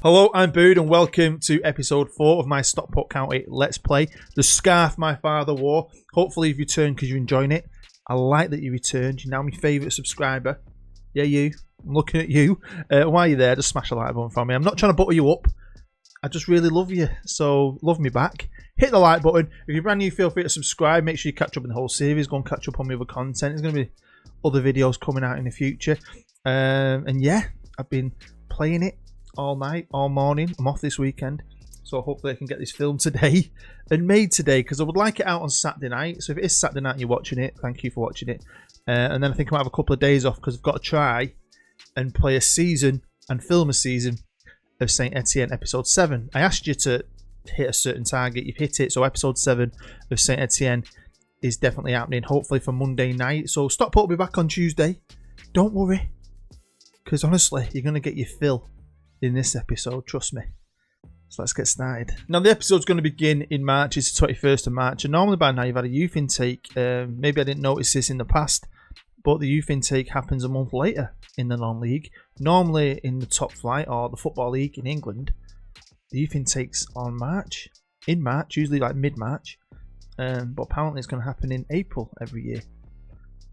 Hello, I'm Bood and welcome to episode 4 of my Stockport County Let's Play. The scarf my father wore. Hopefully you've returned because you're enjoying it. I like that you returned. You're now my favourite subscriber. Yeah, you. I'm looking at you. While you're there, just smash a like button for me. I'm not trying to butter you up. I just really love you. So, love me back. Hit the like button. If you're brand new, feel free to subscribe. Make sure you catch up in the whole series. Go and catch up on my other content. There's going to be other videos coming out in the future. And yeah, I've been playing it all night, all morning. I'm off this weekend, so hopefully I can get this filmed today and made today, because I would like it out on Saturday night. So if it is Saturday night and you're watching it, thank you for watching it. And then I think I might have a couple of days off because I've got to try and play a season and film a season of Saint Etienne episode 7. I asked you to hit a certain target, you've hit it. So episode 7 of Saint Etienne is definitely happening, hopefully for Monday night. So Stockport will be back on Tuesday. Don't worry, because honestly, you're going to get your fill in this episode, trust me. So let's get started. Now the episode's going to begin in March. It's the 21st of March, and normally by now you've had a youth intake. Maybe I didn't notice this in the past, but the youth intake happens a month later in the non-league. Normally in the top flight or the football league in England, the youth intake's in March, usually like mid-March, but apparently it's going to happen in April every year.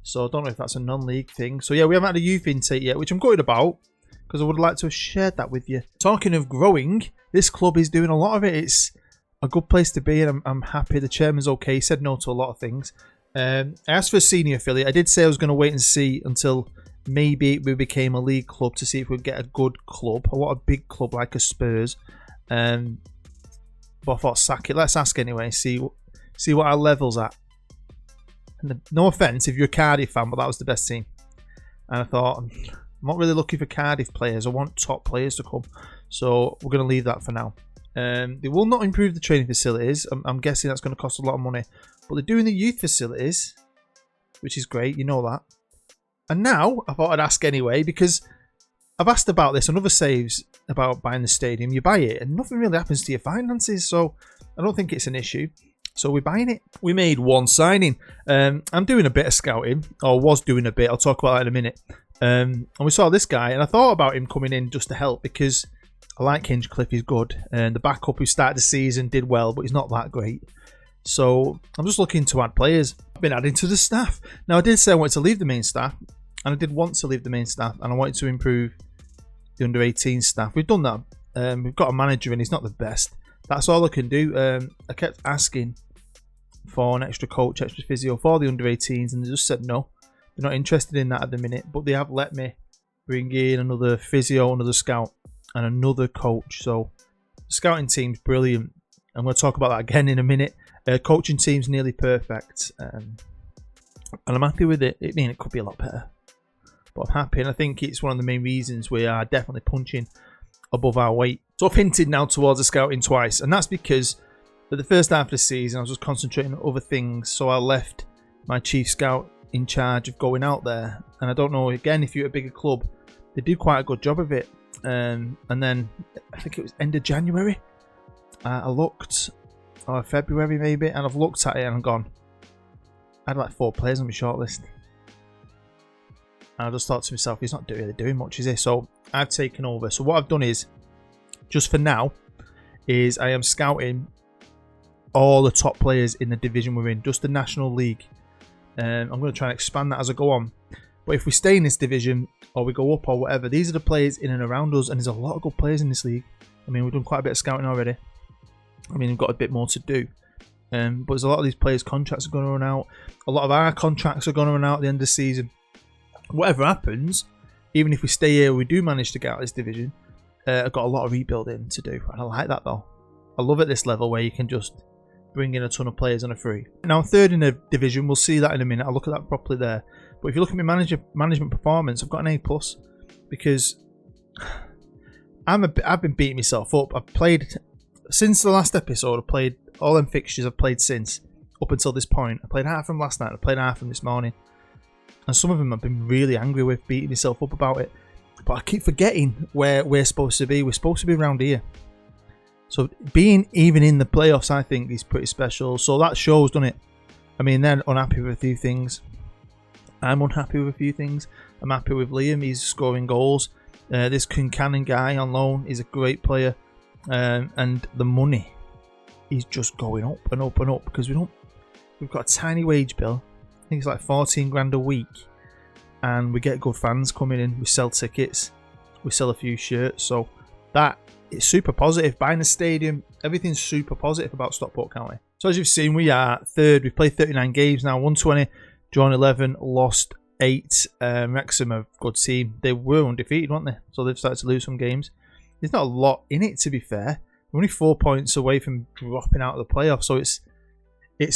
So I don't know if that's a non-league thing. So yeah, we haven't had a youth intake yet, which I'm gutted about, because I would like to have shared that with you. Talking of growing, this club is doing a lot of it. It's a good place to be, and I'm happy. The chairman's okay. He said no to a lot of things. I asked for a senior affiliate. I did say I was going to wait and see until maybe we became a league club to see if we'd get a good club. I want a big club like a Spurs. But I thought, sack it. Let's ask anyway. See what our level's at. And no offence if you're a Cardiff fan, but that was the best team. And I thought, I'm not really looking for Cardiff players. I want top players to come. So we're going to leave that for now. They will not improve the training facilities. I'm guessing that's going to cost a lot of money. But they're doing the youth facilities, which is great. You know that. And now I thought I'd ask anyway, because I've asked about this on other saves about buying the stadium. You buy it and nothing really happens to your finances. So I don't think it's an issue. So we're buying it. We made one signing. I'm doing a bit of scouting, or was doing a bit. I'll talk about that in a minute. And we saw this guy, and I thought about him coming in just to help, because I like Hinchcliffe, he's good. And the backup who started the season did well, but he's not that great. So I'm just looking to add players. I've been adding to the staff. Now I did say I wanted to leave the main staff, and I did want to leave the main staff, and I wanted to improve the under 18 staff. We've done that. We've got a manager, and he's not the best. That's all I can do. I kept asking for an extra coach, extra physio for the under 18s, and they just said no. They're not interested in that at the minute, but they have let me bring in another physio, another scout, and another coach. So the scouting team's brilliant. I'm going to talk about that again in a minute. Coaching team's nearly perfect, and I'm happy with it. I mean, it could be a lot better, but I'm happy, and I think it's one of the main reasons we are definitely punching above our weight. So I've hinted now towards the scouting twice, and that's because for the first half of the season I was just concentrating on other things, so I left my chief scout in charge of going out there. And I don't know, again, if you're a bigger club, they do quite a good job of it. And then I think it was end of January, I looked, or February maybe, and I've looked at it and gone, I had like 4 players on my shortlist, and I just thought to myself, he's not really doing much, is he? So I've taken over. So what I've done is, just for now, is I am scouting all the top players in the division we're in, just the National League. I'm going to try and expand that as I go on. But if we stay in this division, or we go up or whatever, these are the players in and around us, and there's a lot of good players in this league. I mean, we've done quite a bit of scouting already. I mean, we've got a bit more to do. But there's a lot of these players' contracts are going to run out. A lot of our contracts are going to run out at the end of the season. Whatever happens, even if we stay here, we do manage to get out of this division, I've got a lot of rebuilding to do. And I like that though. I love at this level where you can just bring in a ton of players on a free. Now I'm third in the division. We'll see that in a minute. I'll look at that properly there. But if you look at my management performance, I've got an A+, because I've been beating myself up. I've played since the last episode. I've played all them fixtures I've played since up until this point. I played half of them last night. I played half of them this morning, and some of them I've been really angry with, beating myself up about it. But I keep forgetting where we're supposed to be. We're supposed to be around here. So being even in the playoffs, I think, is pretty special. So that shows, doesn't it? I mean, they're unhappy with a few things. I'm unhappy with a few things. I'm happy with Liam. He's scoring goals. This Kincannon guy on loan is a great player, and the money is just going up and up and up because we've got a tiny wage bill. I think it's like 14 grand a week, and we get good fans coming in. We sell tickets, we sell a few shirts, so that is super positive. Buying a stadium, everything's super positive about Stockport County. So as you've seen, we are third. We've played 39 games now, 120, drawn 11, lost 8. Wrexham are a good team. They were undefeated, weren't they? So they've started to lose some games. There's not a lot in it, to be fair. We're only 4 points away from dropping out of the playoffs, so it's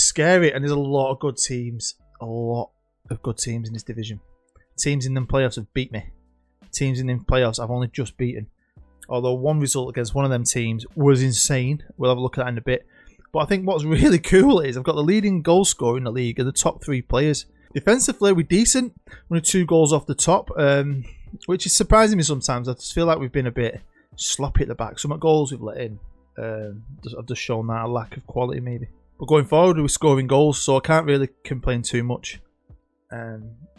scary, and there's a lot of good teams. A lot of good teams in this division. Teams in them playoffs have beat me. Teams in them playoffs I've only just beaten. Although one result against one of them teams was insane. We'll have a look at that in a bit. But I think what's really cool is I've got the leading goal scorer in the league and the top 3 players. Defensively, we're decent. Only 2 goals off the top, which is surprising me sometimes. I just feel like we've been a bit sloppy at the back. Some of the goals we've let in have just shown that a lack of quality maybe. But going forward, we're scoring goals, so I can't really complain too much.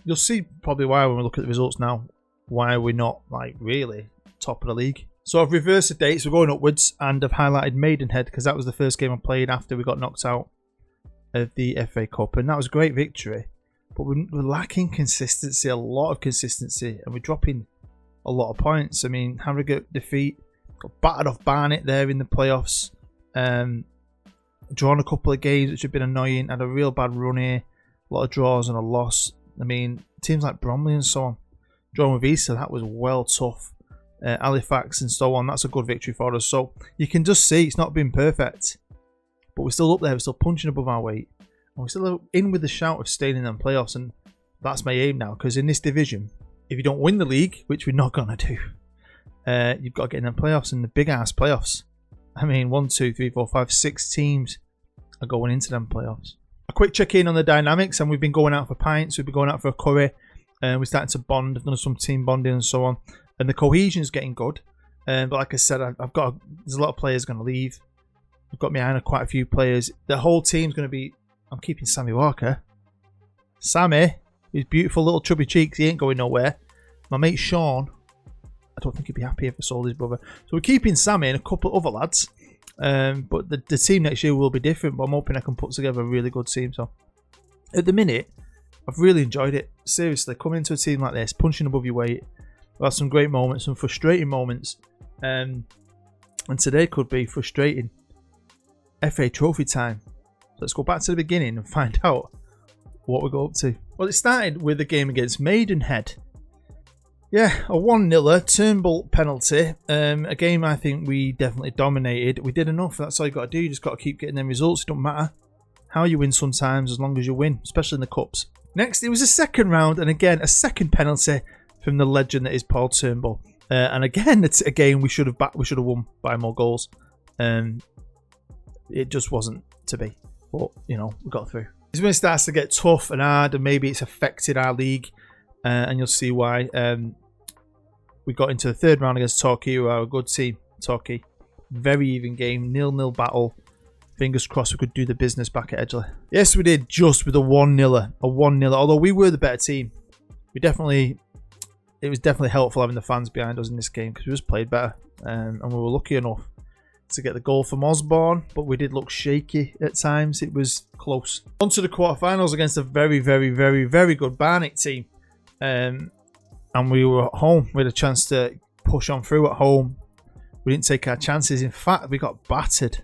You'll see probably why when we look at the results now, why we're not like really top of the league. So I've reversed the dates, we're going upwards, and I've highlighted Maidenhead because that was the first game I played after we got knocked out of the FA Cup, and that was a great victory. But we're lacking consistency, a lot of consistency, and we're dropping a lot of points. I mean, Harrogate defeat, got battered off Barnet there in the playoffs, drawn a couple of games which have been annoying, had a real bad run here, a lot of draws and a loss. I mean, teams like Bromley and so on, drawn with Easter, that was well tough. Halifax and so on, that's a good victory for us. So you can just see it's not been perfect, but we're still up there, we're still punching above our weight, and we're still in with the shout of staying in them playoffs, and that's my aim now, because in this division, if you don't win the league, which we're not going to do, you've got to get in them playoffs, and the big ass playoffs. I mean, 1, 2, 3, 4, 5, 6 teams are going into them playoffs. A quick check in on the dynamics, and we've been going out for pints, we've been going out for a curry, and we're starting to bond. I've done some team bonding and so on, and the cohesion's getting good. But like I said, there's a lot of players going to leave. I've got behind quite a few players. The whole team's going to be. I'm keeping Sammy Walker. Sammy, his beautiful little chubby cheeks, he ain't going nowhere. My mate Sean, I don't think he'd be happy if I sold his brother. So we're keeping Sammy and a couple of other lads. But the team next year will be different, but I'm hoping I can put together a really good team. So at the minute, I've really enjoyed it. Seriously, coming into a team like this, punching above your weight. I've had some great moments, some frustrating moments. And today could be frustrating. FA Trophy time. Let's go back to the beginning and find out what we go up to. Well, it started with a game against Maidenhead. Yeah, a 1-0 Turnbull penalty. A game I think we definitely dominated. We did enough. That's all you got to do. You just got to keep getting them results. It don't matter how you win sometimes, as long as you win, especially in the cups. Next, it was a second round, and again, a second penalty from the legend that is Paul Turnbull. And again, it's a game we should have won by more goals. It just wasn't to be. But, you know, we got through. It's when it starts to get tough and hard, and maybe it's affected our league. And you'll see why. We got into the third round against Torquay, who are a good team. Torquay, very even game, 0-0 battle. Fingers crossed we could do the business back at Edgeley. Yes, we did, just with a 1-0. A 1-0, although we were the better team. It was definitely helpful having the fans behind us in this game, because we just played better. And we were lucky enough to get the goal from Osborne, but we did look shaky at times. It was close. On to the quarterfinals against a very, very, very, very good Barnet team. And we were at home. We had a chance to push on through at home. We didn't take our chances. In fact, we got battered.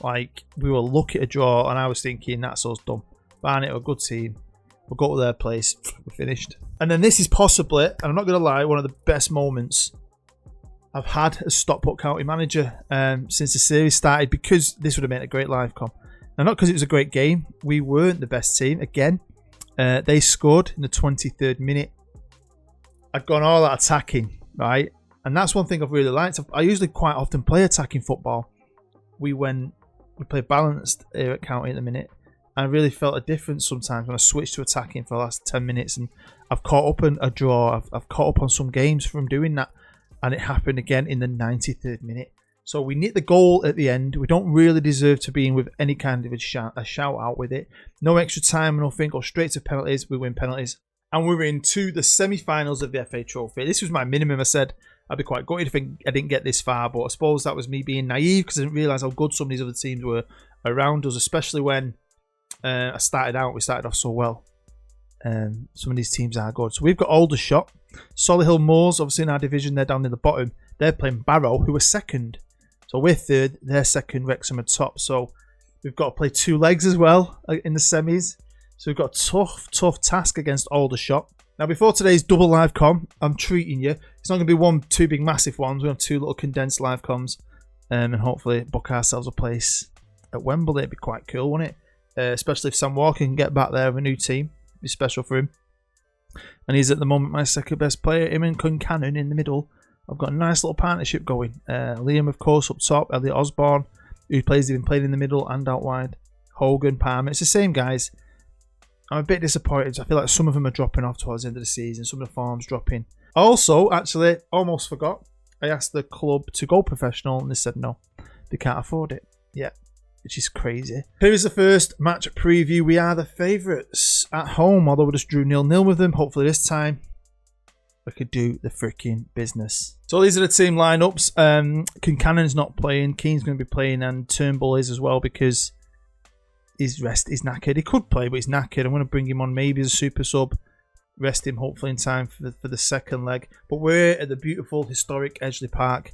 Like, we were lucky to draw, and I was thinking, that's us done. Barnet are a good team. We'll go to their place. We're finished. And then this is possibly, and I'm not going to lie, one of the best moments I've had as Stockport County manager since the series started, because this would have made a great live com. Now, not because it was a great game. We weren't the best team. Again, they scored in the 23rd minute. I'd gone all out attacking, right? And that's one thing I've really liked. I usually quite often play attacking football. We play balanced here at County at the minute. I really felt a difference sometimes when I switched to attacking for the last 10 minutes. And I've caught up on a draw. I've caught up on some games from doing that. And it happened again in the 93rd minute. So we nicked the goal at the end. We don't really deserve to be in with any kind of a shout out with it. No extra time, nothing. Go straight to penalties. We win penalties. And we're into the semi-finals of the FA Trophy. This was my minimum. I said I'd be quite gutted if I didn't get this far, but I suppose that was me being naive because I didn't realise how good some of these other teams were around us, especially when I started out. We started off so well. Some of these teams are good. So we've got Aldershot, Solihull Moors, obviously in our division. They're down in the bottom. They're playing Barrow, who are second. So we're third. They're second. Wrexham are top. So we've got to play 2 legs as well in the semis. So we've got a tough task against Aldershot. Now, before today's double live com, I'm treating you. It's not going to be 2 big massive ones. We have 2 little condensed live coms, and hopefully book ourselves a place at Wembley. It'd be quite cool, wouldn't it? Especially if Sam Walker can get back there with a new team. It'd be special for him. And he's at the moment my second best player. Him and Cuncannon in the middle. I've got a nice little partnership going. Liam, of course, up top. Elliot Osborne, who plays even played in the middle and out wide. Hogan, Palmer. It's the same guys. I'm a bit disappointed. I feel like some of them are dropping off towards the end of the season. Some of the form's dropping. Also, actually, almost forgot. I asked the club to go professional and they said no. They can't afford it. Yeah, which is crazy. Here is the first match preview. We are the favourites at home, although we just drew 0-0 with them. Hopefully this time we could do the freaking business. So these are the team lineups. Kincannon's not playing. Keane's going to be playing, and Turnbull is as well because he's knackered. He could play, but he's knackered. I'm going to bring him on maybe as a super sub. Rest him hopefully in time for the second leg. But we're at the beautiful, historic Edgeley Park.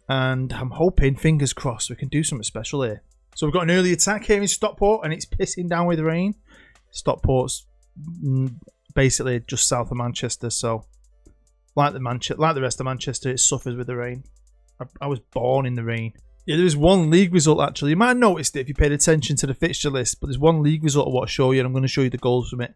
And I'm hoping, fingers crossed, we can do something special here. So we've got an early attack here in Stockport, and it's pissing down with rain. Stockport's basically just south of Manchester, so like the rest of Manchester, it suffers with the rain. I was born in the rain. Yeah, there was one league result actually. You might have noticed it if you paid attention to the fixture list, but there's one league result I want to show you, and I'm going to show you the goals from it.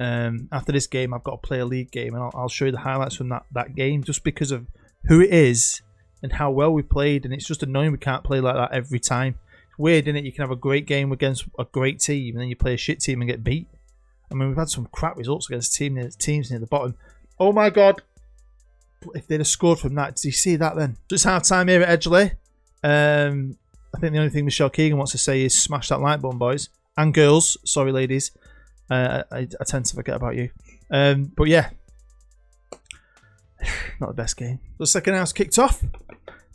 After this game, I've got to play a league game, and I'll show you the highlights from that game, just because of who it is and how well we played. And it's just annoying we can't play like that every time. It's weird, isn't it? You can have a great game against a great team, and then you play a shit team and get beat. I mean, we've had some crap results against teams near the bottom. Oh my god! If they'd have scored from that, did you see that then? So it's half time here at Edgeley. I think the only thing Michelle Keegan wants to say is smash that like button, boys and girls. Sorry, ladies. I tend to forget about you. But yeah, not the best game. The second half's kicked off,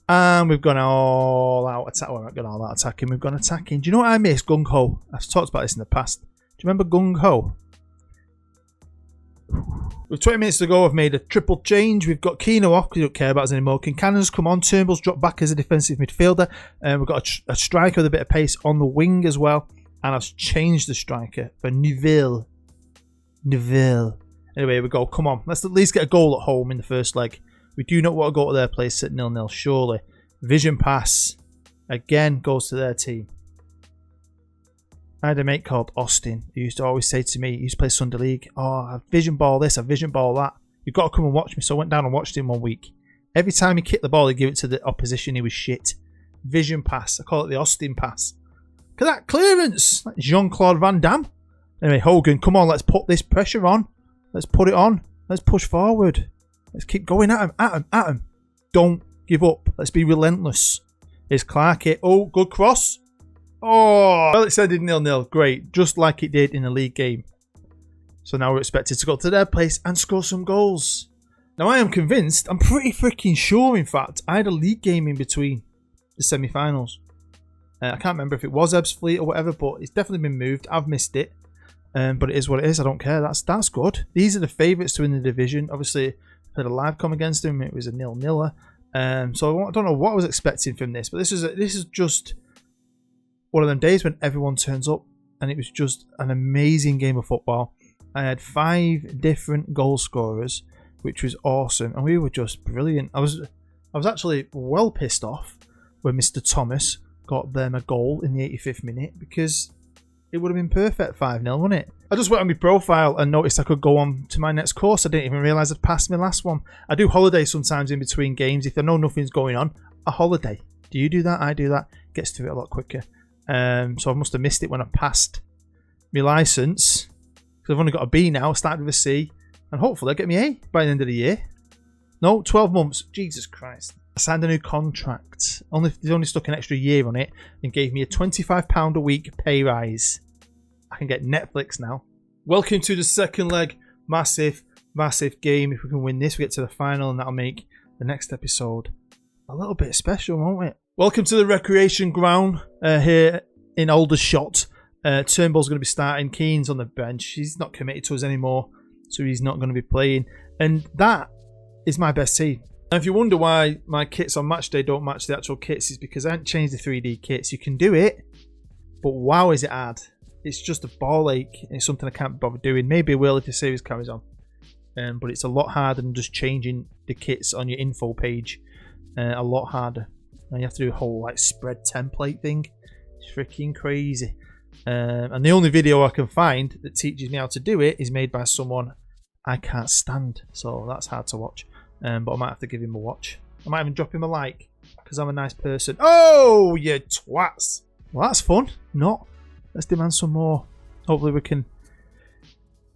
and we've gone all out attack. Well, we're not gone all out attacking. We've gone attacking. Do you know what I miss? Gung Ho. I've talked about this in the past. Do you remember Gung Ho? With 20 minutes to go, I've made a triple change. We've got Keno off because we don't care about us anymore. Kincannon's come on. Turnbull's dropped back as a defensive midfielder. And we've got a striker with a bit of pace on the wing as well. And I've changed the striker for Neuville. Anyway, we go. Come on. Let's at least get a goal at home in the first leg. We do not want to go to their place at 0-0, surely. Vision pass. Again, goes to their team. I had a mate called Austin who used to always say to me, he used to play Sunday League, oh, I vision ball this, I vision ball that. You've got to come and watch me. So I went down and watched him one week. Every time he kicked the ball, he'd give it to the opposition. He was shit. Vision pass. I call it the Austin pass. Look at that clearance. Like Jean-Claude Van Damme. Anyway, Hogan, come on, let's put this pressure on. Let's put it on. Let's push forward. Let's keep going at him. Don't give up. Let's be relentless. Here's Clark here. Oh, good cross. Oh, well, it ended 0-0. Great. Just like it did in the league game. So now we're expected to go to their place and score some goals. Now, I am convinced, I'm pretty freaking sure, in fact, I had a league game in between the semi-finals. I can't remember if it was Ebbsfleet or whatever, but it's definitely been moved. I've missed it. But it is what it is. I don't care. That's good. These are the favourites to win the division. Obviously, I had a live com against them. It was a 0-0. So I don't know what I was expecting from this, but this is just one of them days when everyone turns up, and it was just an amazing game of football. I had 5 different goal scorers, which was awesome, and we were just brilliant. I was actually well pissed off when Mr. Thomas got them a goal in the 85th minute, because it would have been perfect 5-0, wouldn't it? I just went on my profile and noticed I could go on to my next course. I didn't even realise I'd passed my last one. I do holidays sometimes in between games if I know nothing's going on. A holiday. Do you do that? I do that. Gets through it a lot quicker. So I must have missed it when I passed my licence. Because I've only got a B now. I started with a C. And hopefully I'll get my A by the end of the year. No, 12 months. Jesus Christ. I signed a new contract. They only stuck an extra year on it and gave me a £25 a week pay rise. I can get Netflix now. Welcome to the second leg Massive, massive game. If we can win this, we get to the final, and that'll make the next episode a little bit special, won't it? Welcome to the recreation ground here in Aldershot. Turnbull's going to be starting. Keane's on the bench. He's not committed to us anymore, so he's not going to be playing. And that is my best team. And if you wonder why my kits on match day don't match the actual kits, it's because I haven't changed the 3D kits. You can do it, but wow, is it hard. It's just a ball ache. It's something I can't bother doing. Maybe I will if the series carries on. But it's a lot harder than just changing the kits on your info page. A lot harder. And you have to do a whole like spread template thing. It's freaking crazy. And the only video I can find that teaches me how to do it is made by someone I can't stand. So that's hard to watch. But I might have to give him a watch. I might even drop him a like because I'm a nice person. Oh, you twats. Well, that's fun. Not. Let's demand some more. Hopefully we can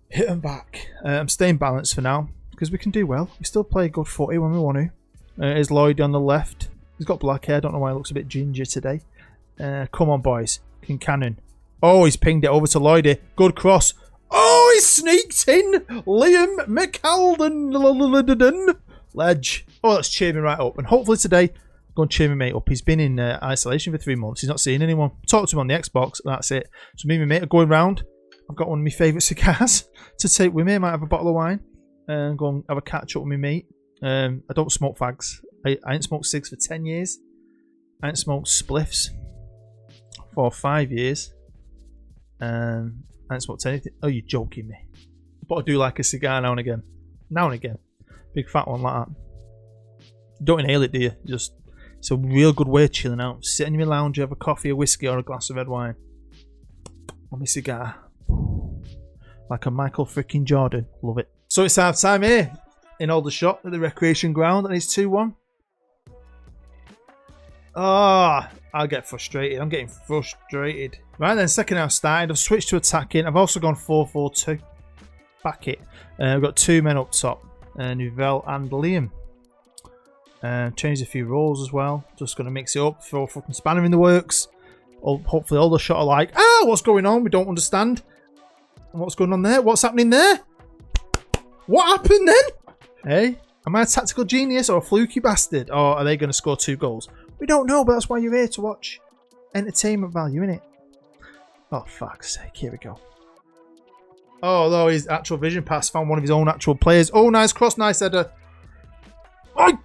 hit them back. I'm staying balanced for now because we can do well. We still play good footy when we want to. Here's Lloyd on the left. He's got black hair. Don't know why he looks a bit ginger today. Come on, boys. Cannon. Oh, he's pinged it over to Lloyd here. Good cross. Oh, he sneaked in. Liam McAlden. Ledge. Oh, let's cheer me right up. And hopefully today, go and cheer my mate up. He's been in isolation for 3 months. He's not seeing anyone. Talked to him on the Xbox. That's it. So me and my mate are going round. I've got one of my favourite cigars to take with me. I might have a bottle of wine and go and have a catch up with my mate. I don't smoke fags. I ain't smoked cigs for 10 years. I ain't smoked spliffs for 5 years. I ain't smoked anything. Oh, you're joking me. But I do like a cigar now and again. Now and again. Big fat one like that. Don't inhale it, do you? Just, it's a real good way of chilling out. Sit in your lounge, have a coffee, a whiskey, or a glass of red wine. On my cigar. Like a Michael freaking Jordan. Love it. So it's half time here in Aldershot at the recreation ground, and it's 2-1. Ah, I'll get frustrated. I'm getting frustrated. Right then, second half started. I've switched to attacking. I've also gone 4-4-2. Back it. We've got 2 men up top. Nouvelle and Liam. Changed a few roles as well. Just going to mix it up. Throw a fucking spanner in the works. Hopefully Aldershot are like, what's going on? We don't understand. What's going on there? What's happening there? What happened then? Hey, am I a tactical genius or a fluky bastard? Or are they going to score 2 goals? We don't know, but that's why you're here to watch. Entertainment value, innit? Oh, fuck's sake. Here we go. Oh, though his actual vision pass found one of his own actual players. Oh, nice cross, nice header. But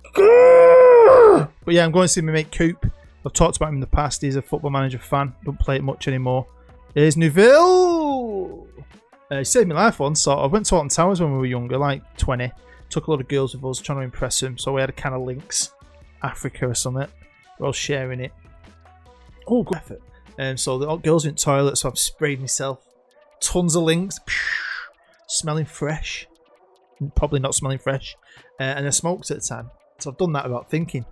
yeah, I'm going to see my mate Coop. I've talked about him in the past. He's a Football Manager fan. Don't play it much anymore. Here's Nouvelle. He saved my life once. So I went to Alton Towers when we were younger, like 20. Took a lot of girls with us, trying to impress them. So we had a kind of links, Africa or something. We're all sharing it. Oh, good effort. So the girls in the toilet, so I've sprayed myself. Tons of links. Smelling fresh. Probably not smelling fresh. And I smoked at the time. So I've done that without thinking.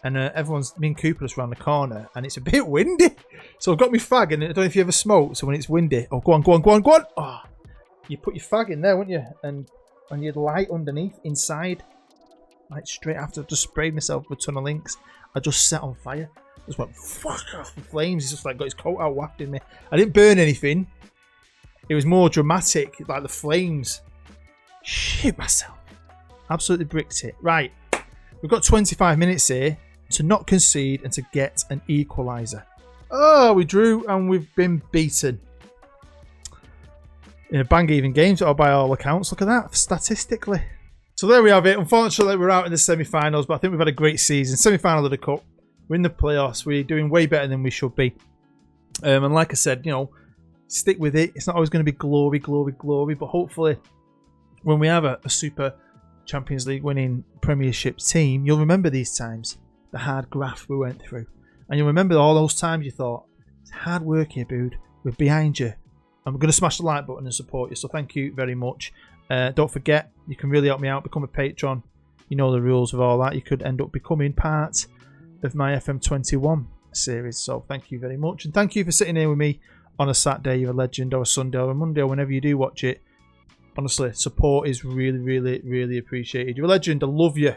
And me and Cooper just round the corner, and it's a bit windy. So I've got my fag, and I don't know if you ever smoked. So when it's windy, oh, go on. Oh, you put your fag in there, wouldn't you? And you'd light underneath, inside. Like straight after I've just sprayed myself with a ton of links, I just set on fire. Just went fuck off the flames. He's just like got his coat out, wafting me. I didn't burn anything. It was more dramatic, like the flames. Shit myself. Absolutely bricked it. Right. We've got 25 minutes here to not concede and to get an equaliser. Oh, we drew and we've been beaten. In a bang even game, by all accounts. Look at that, statistically. So there we have it. Unfortunately, we're out in the semi-finals, but I think we've had a great season. Semi-final of the Cup. We're in the playoffs. We're doing way better than we should be. And like I said, you know, stick with it. It's not always going to be glory, but hopefully when we have a super Champions League winning Premiership team, you'll remember these times, the hard graft we went through. And you'll remember all those times you thought, it's hard work here, dude. We're behind you. And we're going to smash the like button and support you. So thank you very much. Don't forget, you can really help me out. Become a patron. You know the rules of all that. You could end up becoming part of my FM21 series. So thank you very much. And thank you for sitting here with me on a Saturday, or a legend, or a Sunday, or a Monday, or whenever you do watch it. Honestly, support is really appreciated. You're a legend. I love you.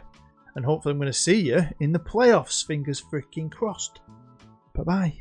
And hopefully I'm going to see you in the playoffs. Fingers freaking crossed. Bye-bye.